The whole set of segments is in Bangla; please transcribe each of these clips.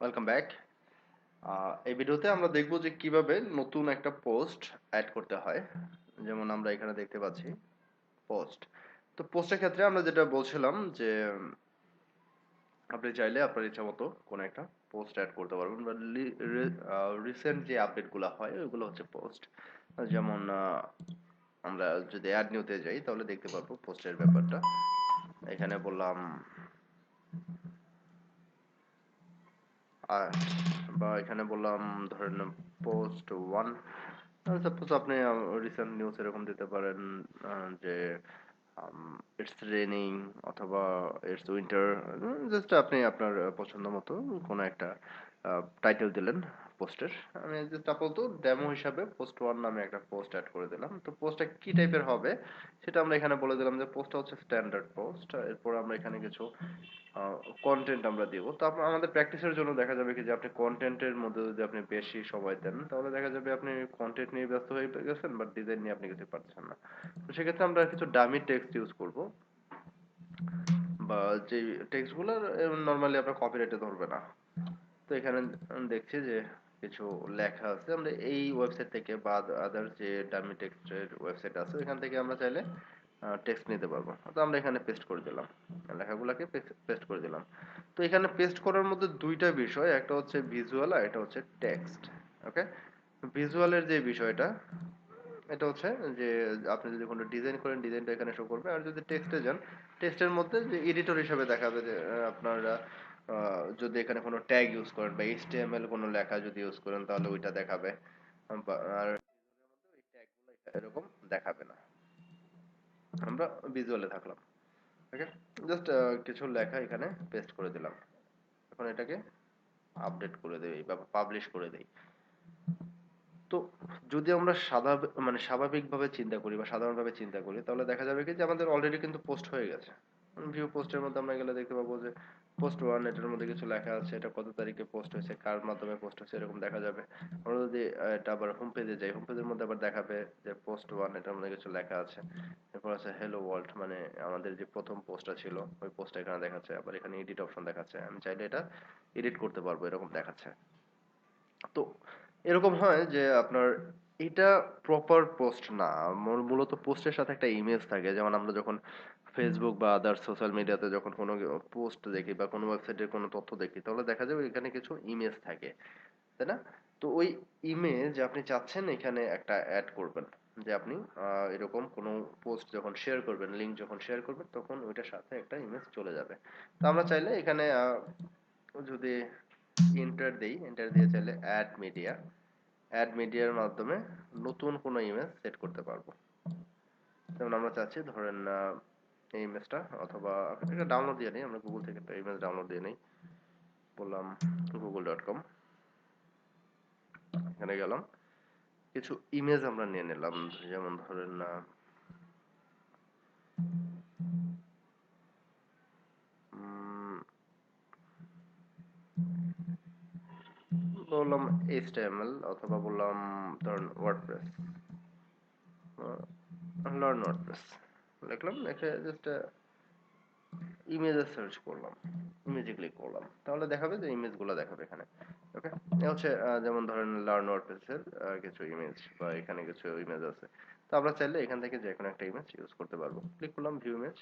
Welcome back. এই ভিডিওতে আমরা দেখব যে কিভাবে নতুন একটা পোস্ট অ্যাড করতে হয়। যেমন আমরা এখানে দেখতে পাচ্ছি পোস্ট। তো পোস্টের ক্ষেত্রে আমরা যেটা বলছিলাম যে আপনি চাইলে আপনার ইচ্ছা মতো কোনো একটা পোস্ট অ্যাড করতে পারবেন বা রিসেন্ট যে আপডেটগুলো হয় ওইগুলো হচ্ছে পোস্ট। যেমন আমরা যদি অ্যাড নিউতে যাই তাহলে দেখতে পারবো পোস্টের ব্যাপারটা। এখানে বললাম আর বা এখানে বললাম ধরেন পোস্ট ওয়ান। সাপোজ আপনি রিসেন্ট নিউজ এরকম দিতে পারেন যে ইটস রেনিং অথবা ইটস উইন্টার। জাস্ট আপনি আপনার পছন্দ মতো কোনো একটা টাইটেল দিলেন পোস্টের। আমি জাস্ট আপাতত ডেমো হিসাবে পোস্ট ওয়ান নামে একটা পোস্ট অ্যাড করে দিলাম। তো পোস্টটা কি টাইপের হবে সেটা আমরা এখানে বলে দিলাম যে পোস্টটা হচ্ছে স্ট্যান্ডার্ড পোস্ট। এরপর আমরা এখানে কিছু কন্টেন্ট আমরা দিব। তো আমাদের প্র্যাকটিসের জন্য দেখা যাবে কি যে আপনি কন্টেন্টের মধ্যে যদি আপনি বেশি সময় দেন তাহলে দেখা যাবে আপনি কন্টেন্ট নিয়ে ব্যস্ত হয়ে গেছেন বাট ডিজাইন নিয়ে আপনি কিছু পারছেন না। তো সেক্ষেত্রে আমরা কিছু ডামি টেক্সট ইউজ করব বা যে টেক্সট গুলো নর্মালি আপনার কপিরাইটে ধরবে না। তো এখানে দেখছি যে কিছু লেখা আছে। আমরা এই ওয়েবসাইট থেকে বা আদার যে ডামি টেক্সটের ওয়েবসাইট আছে ওইখান থেকে আমরা চাইলে টেক্সট নিতে পারবো। তো আমরা এখানে পেস্ট করে দিলাম, লেখাগুলোকে পেস্ট করে দিলাম। তো এখানে পেস্ট করার মধ্যে দুইটা বিষয়, একটা হচ্ছে ভিজুয়াল আর এটা হচ্ছে টেক্সট। ওকে, ভিজুয়ালের যে বিষয়টা এটা হচ্ছে যে আপনি যদি কোনো ডিজাইন করেন ডিজাইনটা এখানে শো করবে, আর যদি টেক্সটে যান টেক্সটের মধ্যে যে এডিটর হিসেবে দেখাবে যে আপনারা যদি এখানে কোনো ট্যাগ ইউজ করেন বা এইচটিএমএল কোনো লেখা যদি ইউজ করেন তাহলে ওইটা দেখাবে। আর ওই ট্যাগগুলো এরকম দেখাবে না। আমরা ভিজুয়ালে থাকলাম। ওকে, জাস্ট কিছু লেখা এখানে পেস্ট করে দিলাম। এখন এটাকে আপডেট করে দেই বা পাবলিশ করে দেই। তো যদি আমরা মানে স্বাভাবিকভাবে চিন্তা করি বা সাধারণভাবে চিন্তা করি তাহলে দেখা যাবে কি যে আমাদের অলরেডি কিন্তু পোস্ট হয়ে গেছে। ভিউ পোস্টের মধ্যে আমরা গেলে দেখতে পাবো যে পোস্ট ওয়ান, এটার মধ্যে কিছু লেখা আছে, এটা কত তারিখে পোস্ট হয়েছে, কার মাধ্যমে পোস্ট হয়েছে এরকম দেখা যাবে। আমরা যদি এটা আবার হোম পেজে যাই, হোম পেজের মধ্যে আবার দেখাবে যে পোস্ট ওয়ান, এটার মধ্যে কিছু লেখা আছে। এরপর আছে হ্যালো ওয়ার্ল্ড, মানে আমাদের যে প্রথম পোস্টটা ছিল ওই পোস্টটা এখানে দেখাচ্ছে। আবার এখানে এডিট অপশন দেখাচ্ছে, আমি চাইলে এটা এডিট করতে পারবো এরকম দেখাচ্ছে। তো এরকম হয় যে আপনার এটা প্রপার পোস্ট না। মূলত পোস্টের সাথে একটা ইমেজ থাকে। যেমন আমরা যখন ফেসবুক বা আদার সোশ্যাল মিডিয়াতে যখন কোনো পোস্ট দেখি বা কোনো ওয়েবসাইটের কোনো তথ্য দেখি তাহলে দেখা যাবে এখানে কিছু ইমেজ থাকে, তাই না? তো ওই ইমেজ আপনি চাচ্ছেন এখানে একটা অ্যাড করবেন, যে আপনি এরকম কোনো পোস্ট যখন শেয়ার করবেন, লিংক যখন শেয়ার করবেন তখন ওইটার সাথে একটা ইমেজ চলে যাবে। তো আমরা চাইলে এখানে যদি এন্টার দিয়ে চাইলে অ্যাড মিডিয়ার মাধ্যমে নতুন কোনো ইমেজ সেট করতে পারবো। যেমন আমরা চাচ্ছি ধরেন এই ইমেজটা, অথবা এটা ডাউনলোড দিয়ে নিই, আমরা গুগল থেকে একটা ইমেজ ডাউনলোড দিয়ে নিই। বললাম google.com, এখানে গেলাম, কিছু ইমেজ আমরা নিয়ে নিলাম। যেমন ধরেন বললাম HTML, অথবা বললাম ধরেন ওয়ার্ডপ্রেস, লার্ন ওয়ার্ডপ্রেস লিখলাম, লিখে জাস্ট ইমেজে সার্চ করলাম, ইমেজে ক্লিক করলাম, তাহলে দেখাবে যে ইমেজগুলো দেখাবে এখানে। ওকে, এ হচ্ছে যেমন ধরেন লার্ন ওয়ার্ডপ্রেসের কিছু ইমেজ বা এখানে কিছু ইমেজ আছে। তো আমরা চাইলে এখান থেকে যে কোনো একটা ইমেজ ইউজ করতে পারবো। ক্লিক করলাম ভিউ ইমেজ,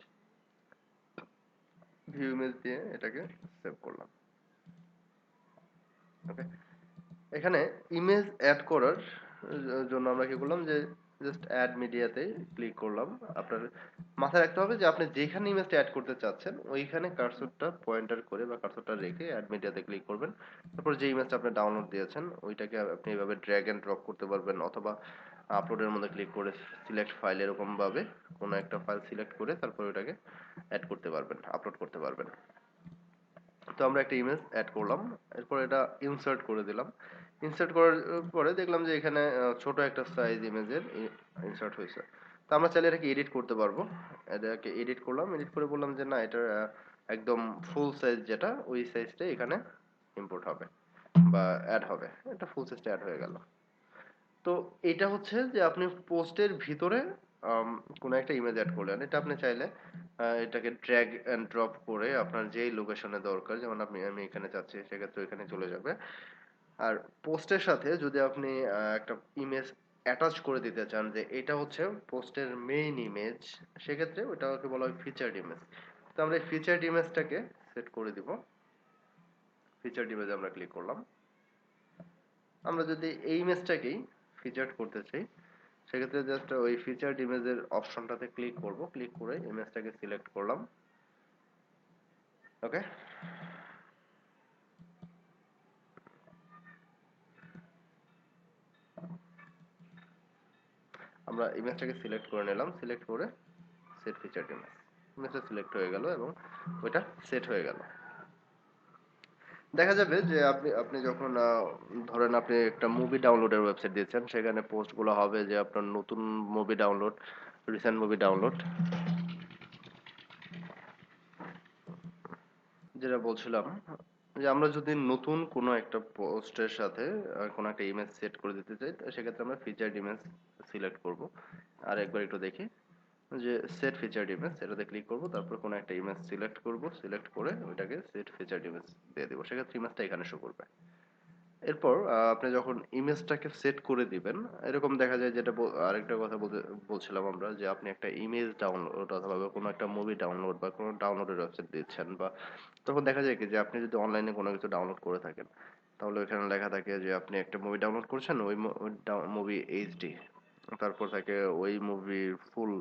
ভিউ ইমেজ দিয়ে এটাকে সেভ করলাম। ওকে, এখানে ইমেজ অ্যাড করার জন্য আমরা কি করলাম যে জাস্ট অ্যাড মিডিয়াতে ক্লিক করলাম। আপনার মাথায় রাখতে হবে যে আপনি যেখানে ইমেজটা অ্যাড করতে চাচ্ছেন ওইখানে কার্সরটা পয়েন্টার করে বা কার্সরটা রেখে অ্যাড মিডিয়াতে ক্লিক করবেন। তারপর যে ইমেজটা আপনি ডাউনলোড দিয়েছেন ওইটাকে আপনি এভাবে ড্র্যাগ এন্ড ড্রপ করতে পারবেন, অথবা আপলোডের মধ্যে ক্লিক করে সিলেক্ট ফাইল, এরকম ভাবে কোনো একটা ফাইল সিলেক্ট করে তারপর ওইটাকে অ্যাড করতে পারবেন, আপলোড করতে পারবেন। তো আমরা একটা ইমেজ অ্যাড করলাম, এরপর এটা ইনসার্ট করে দিলাম। ইনসার্ট করার পরে দেখলাম যে এখানে ছোট একটা সাইজ ইমেজের ইনসার্ট হয়েছে। তো আমরা চাইলে এটাকে এডিট করতে পারবো। এটাকে এডিট করলাম, এডিট করে বললাম যে না, এটা একদম ফুল সাইজ যেটা ওই সাইজটাই এখানে ইম্পোর্ট হবে বা অ্যাড হবে। এটা ফুল সাইজটা অ্যাড হয়ে গেল। তো এটা হচ্ছে যে আপনি পোস্টের ভিতরে আম, কোনো একটা ইমেজ অ্যাড করলেন, এটা আপনি চাইলে এটাকে ড্র্যাগ এন্ড ড্রপ করে আপনার যেই লোকেশনে দরকার, যেমন আমি এখানে চাচ্ছি, সেক্ষেত্রে এখানে চলে যাবে। আর পোস্টের সাথে যদি আপনি একটা ইমেজ অ্যাটাচ করে দিতে চান যে এটা হচ্ছে পোস্টের মেইন ইমেজ, সেক্ষেত্রে ওটাকে বলা হয় ফিচার্ড ইমেজ। তো আমরা এই ফিচার্ড ইমেজটাকে সেট করে দিব। ফিচার্ড ইমেজ আমরা ক্লিক করলাম। আমরা যদি এই ইমেজটাকেই ফিচার্ড করতে চাই, সেক্ষেত্রে জাস্ট ওই ফিচার্ড ইমেজের অপশনটাতে ক্লিক করব, ক্লিক করে ইমেজটাকে সিলেক্ট করলাম। ওকে, আমরা ইমেজটাকে সিলেক্ট করে নিলাম, সিলেক্ট করে সেট ফিচার্ড ইমেজ, ইমেজটা সিলেক্ট হয়ে গেল এবং ওইটা সেট হয়ে গেল। দেখা যাবে যে আপনি আপনি যখন ধরেন আপনি একটা মুভি ডাউনলোডের ওয়েবসাইট দিচ্ছেন, সেখানে পোস্টগুলো হবে যে আপনার নতুন movie download, recent movie download. যেটা বলছিলাম যে আমরা যদি নতুন কোনো একটা পোস্টের সাথে কোনো একটা ইমেজ সেট করে দিতে চাই, তো সেক্ষেত্রে আমরা ফিচার্ড ইমেজ সিলেক্ট করব। আর একবার একটু দেখি যে সেট ফিচার্ড ইমেজ, এটাতে ক্লিক করব, তারপর কোনো একটা ইমেজ সিলেক্ট করব, সিলেক্ট করে ওইটাকে সেট ফিচার্ড ইমেজ দিয়ে দেবো, সেক্ষেত্রে ইমেজটা এখানে শো করবে। এরপর আপনি যখন ইমেজটাকে সেট করে দিবেন, এরকম দেখা যায়, যেটা আরেকটা কথা বলছিলাম আমরা, যে আপনি একটা ইমেজ ডাউনলোড অথবা কোনো একটা মুভি ডাউনলোড বা কোনো ডাউনলোডের ওয়েবসাইট দিচ্ছেন, বা তখন দেখা যায় কি যে আপনি যদি অনলাইনে কোনো কিছু ডাউনলোড করে থাকেন, তাহলে ওইখানে লেখা থাকে যে আপনি একটা মুভি ডাউনলোড করছেন, ওই মুভি এইচডি, তারপর থাকে ওই মুভির ফুল,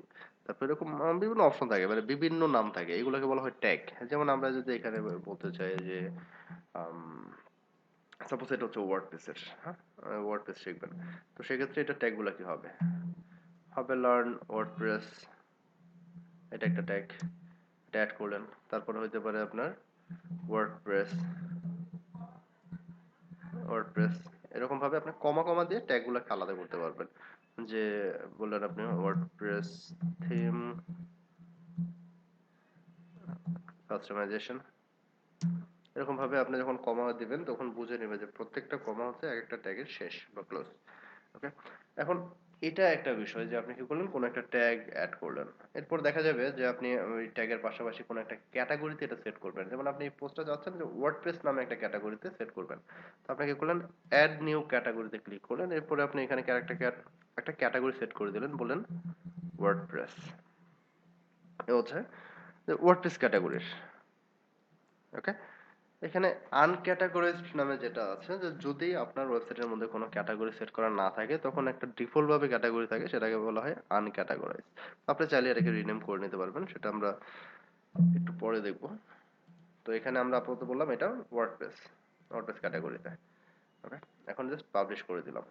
তারপর এরকম বিভিন্ন অপশন থাকে, মানে বিভিন্ন নাম থাকে, এগুলোকে বলা হয় ট্যাগ। যেমন আমরা যদি এখানে বলতে চাই যে সাপোজ এটা হচ্ছে ওয়ার্ডপ্রেসের, হ্যাঁ, ওয়ার্ডপ্রেস শিখবেন, তো সেক্ষেত্রে এটা ট্যাগগুলো কি হবে, হবে লার্ন ওয়ার্ডপ্রেস, এটা একটা ট্যাগ, এটা অ্যাড করলেন। তারপরে হইতে পারে আপনার ওয়ার্ডপ্রেস, ওয়ার্ডপ্রেস, এরকম ভাবে আপনি কমা কমা দিয়ে ট্যাগগুলোকে আলাদা করতে পারবেন। যে বললেন আপনি ওয়ার্ডপ্রেস থিম কাস্টমাইজেশন, এরকম ভাবে আপনি যখন কমা দিবেন তখন বুঝে নেবে যে প্রত্যেকটা কমা হচ্ছে এক একটা ট্যাগের শেষ বা ক্লোজ। ওকে, এখন এটা একটা বিষয় যে আপনি কি করলেন, কোন একটা ট্যাগ অ্যাড করলেন। এরপর দেখা যাবে যে আপনি ওই ট্যাগের পাশাপাশি কোন একটা ক্যাটাগরিতে এটা সেট করবেন। যেমন আপনি এই পোস্টটা চাচ্ছেন যে ওয়ার্ডপ্রেস নামে একটা ক্যাটাগরিতে সেট করবেন, তো আপনি কি করলেন, অ্যাড নিউ ক্যাটাগরিতে ক্লিক করলেন। এরপরে আপনি এখানে একটা ক্যাটাগরি সেট করে দিলেন, বললেন ওয়ার্ডপ্রেস, এ হচ্ছে ওয়ার্ডপ্রেস ক্যাটাগরির। ওকে, এখানে আনক্যাটাগরাইজড নামে যেটা আছে, যে যদি আপনার ওয়েবসাইটের মধ্যে কোনো ক্যাটাগরি সেট করা না থাকে, তখন একটা ডিফল্ট ভাবে ক্যাটাগরি থাকে, সেটাকে বলা হয় আনক্যাটাগরাইজ। আপনি চাইলে এটাকে রিনেম করে নিতে পারবেন, সেটা আমরা একটু পরে দেখব। তো এখানে আমরা আপাতত বললাম এটা ওয়ার্ডপ্রেস, ওয়ার্ডপ্রেস ক্যাটাগরিতে। ওকে, এখন জাস্ট পাবলিশ করে দিলাম।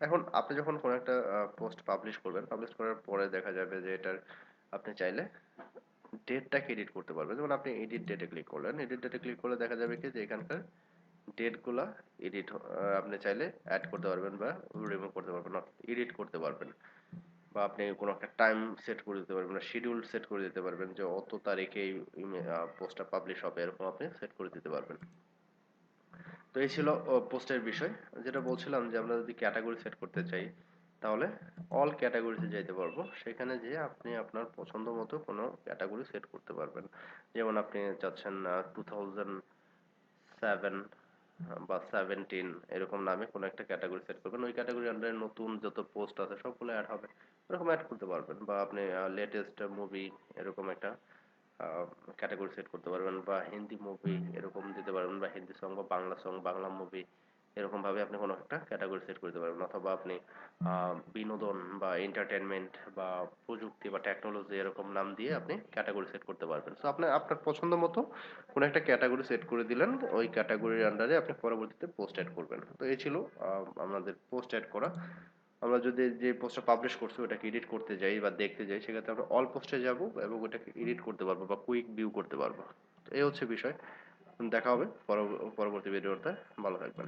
এখন আপনি যখন কোনো একটা পোস্ট পাবলিশ করবেন, পাবলিশ করার পরে দেখা যাবে যে এটার আপনি চাইলে ডেটটাকে এডিট করতে পারবেন। যেমন আপনি এডিট ডেটে ক্লিক করলেন, এডিট ডেটে ক্লিক করলে দেখা যাবে কি যে এখানকার ডেট গুলা এডিট, আপনি চাইলে অ্যাড করতে পারবেন বা রিমুভ করতে পারবেন, এডিট করতে পারবেন, বা আপনি কোনো একটা টাইম সেট করে দিতে পারবেন, শিডিউল সেট করে দিতে পারবেন যে অত তারিখে এই পোস্টটা পাবলিশ হবে, এরকম আপনি সেট করে দিতে পারবেন। তো এই ছিল পোস্টের বিষয়। যেটা বলছিলাম যে আমরা যদি ক্যাটাগরি সেট করতে চাই, তাহলে অল ক্যাটাগরিতে যেতে পারবো, সেখানে যেয়ে আপনি আপনার পছন্দ মতো কোনো ক্যাটাগরি সেট করতে পারবেন। যেমন আপনি চাচ্ছেন 2007 বা 17 এরকম নামে কোনো একটা ক্যাটাগরি সেট করবেন, ওই ক্যাটাগরির আন্ডারে নতুন যত পোস্ট আছে সবগুলো অ্যাড হবে, এরকম অ্যাড করতে পারবেন। বা আপনি লেটেস্ট মুভি এরকম একটা ক্যাটাগরি সেট করতে পারবেন, বা হিন্দি মুভি এরকম দিতে পারবেন, বা হিন্দি সং বা বাংলা সং, বাংলা মুভি, এরকম ভাবে আপনি কোনো একটা ক্যাটাগরি সেট করতে পারবেন। অথবা আপনি বিনোদন বা এন্টারটেনমেন্ট বা প্রযুক্তি বা টেকনোলজি এরকম নাম দিয়ে আপনি ক্যাটাগরি সেট করতে পারবেন। সো আপনি আপনার পছন্দ মতো কোনো একটা ক্যাটাগরি সেট করে দিলেন, ওই ক্যাটাগরির আন্ডারে আপনি পরবর্তীতে পোস্ট অ্যাড করবেন। তো এই ছিল আমাদের পোস্ট অ্যাড করা। আমরা যদি যে পোস্টটা পাবলিশ করছি ওটাকে এডিট করতে যাই বা দেখতে যাই, সেক্ষেত্রে আমরা অল পোস্টে যাব এবং ওটাকে এডিট করতে পারবো বা কুইক ভিউ করতে পারবো। তো এই হচ্ছে বিষয়। দেখা হবে পরবর্তী ভিডিওতে। ভালো থাকবেন।